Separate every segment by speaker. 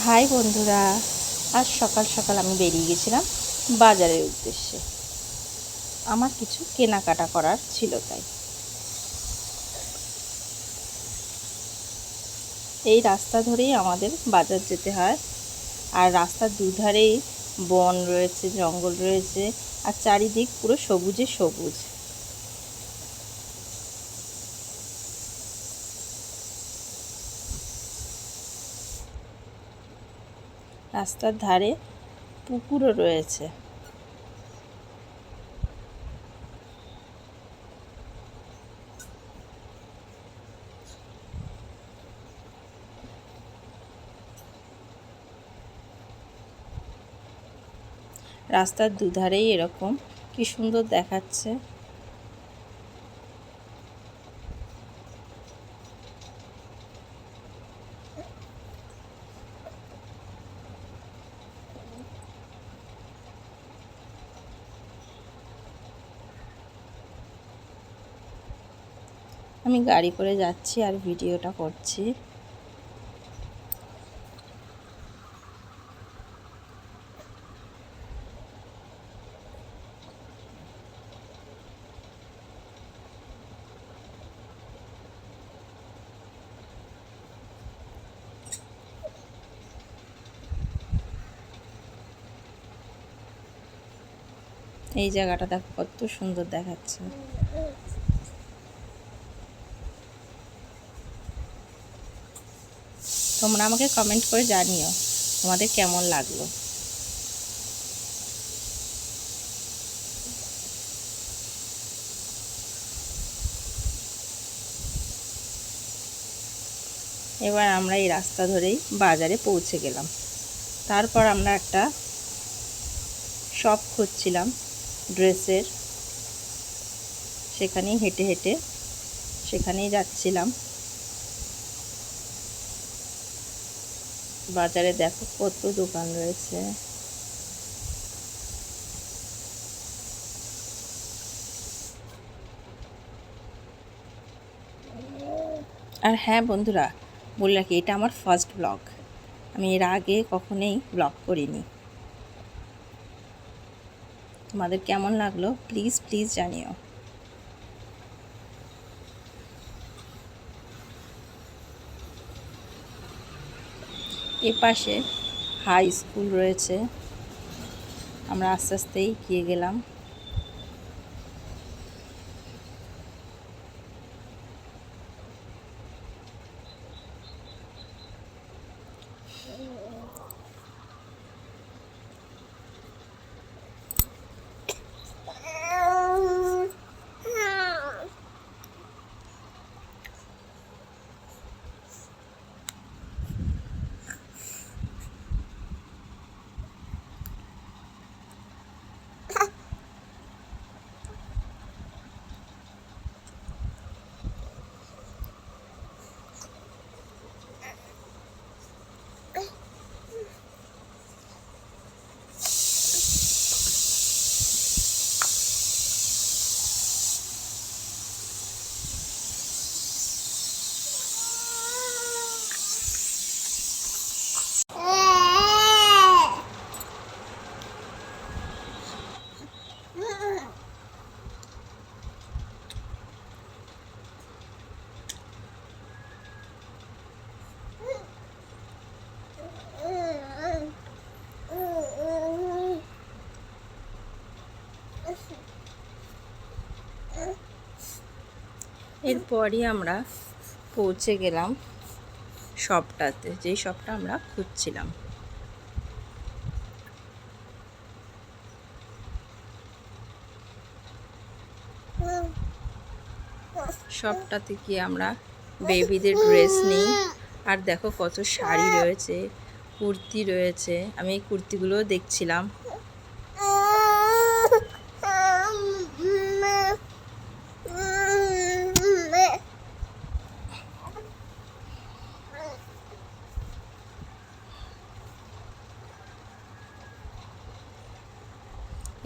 Speaker 1: High বন্ধুরা, আজ সকাল সকাল আমি বেরিয়ে গেছিলাম বাজারের উদ্দেশ্যে। আমার কিছু কেনাকাটা করার ছিল, তাই এই রাস্তা ধরেই আমাদের বাজার যেতে হয়। আর রাস্তার দুধারেই বন রয়েছে, জঙ্গল রয়েছে, আর চারিদিক পুরো সবুজে সবুজ। রাস্তার ধারে পুকুরও রয়েছে। রাস্তার দুধারেই এরকম কি সুন্দর দেখাচ্ছে। আমি গাড়ি করে যাচ্ছি আর ভিডিওটা করছি। এই জায়গাটা দেখো কত সুন্দর দেখাচ্ছে। তোমরা আমাকে কমেন্ট করে জানিও তোমাদের কেমন লাগলো। এবার আমরা এই রাস্তা ধরেই বাজারে পৌঁছে গেলাম। তারপর আমরা একটা শপ খুঁজছিলাম ড্রেসের, সেখানেই হেঁটে হেঁটে সেখানেই যাচ্ছিলাম। বাজারে দেখো কত দোকান রয়েছে। আর হ্যাঁ বন্ধুরা, বলে রাখি এটা আমার ফার্স্ট ব্লগ। আমি এর আগে কখনোই ব্লগ করিনি। তোমাদের কেমন লাগলো প্লিজ প্লিজ জানিও। এ পাশে হাই স্কুল রয়েছে। আমরা আস্তে আস্তেই এগিয়ে গেলাম। এরপরই আমরা পৌঁছে গেলাম শপটাতে, যেই শপটা আমরা খুঁজছিলাম। শপটাতে গিয়ে আমরা বেবিদের ড্রেস নিই। আর দেখো কত শাড়ি রয়েছে, কুর্তি রয়েছে। আমি এই কুর্তিগুলোও দেখছিলাম।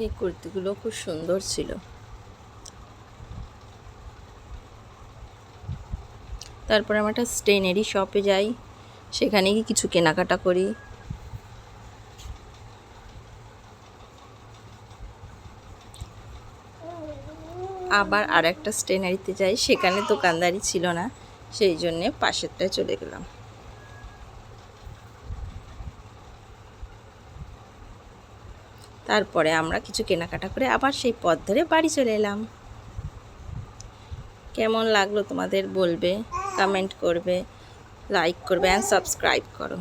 Speaker 1: এই কুর্তিগুলো খুব সুন্দর ছিল। তারপরে আমরা একটা স্টেনারি শপে যাই, সেখানে গিয়ে কিছু কেনাকাটা করি। আবার আর একটা স্টেনারিতে যাই, সেখানে দোকানদারি ছিল না, সেই জন্যে পাশেরটায় চলে গেলাম। তারপরে আমরা কিছু কেনাকাটা করে আবার সেই পথ ধরে বাড়ি চলে এলাম। কেমন লাগলো তোমাদের বলবে, কমেন্ট করবে, লাইক করবে অ্যান্ড সাবস্ক্রাইব করো।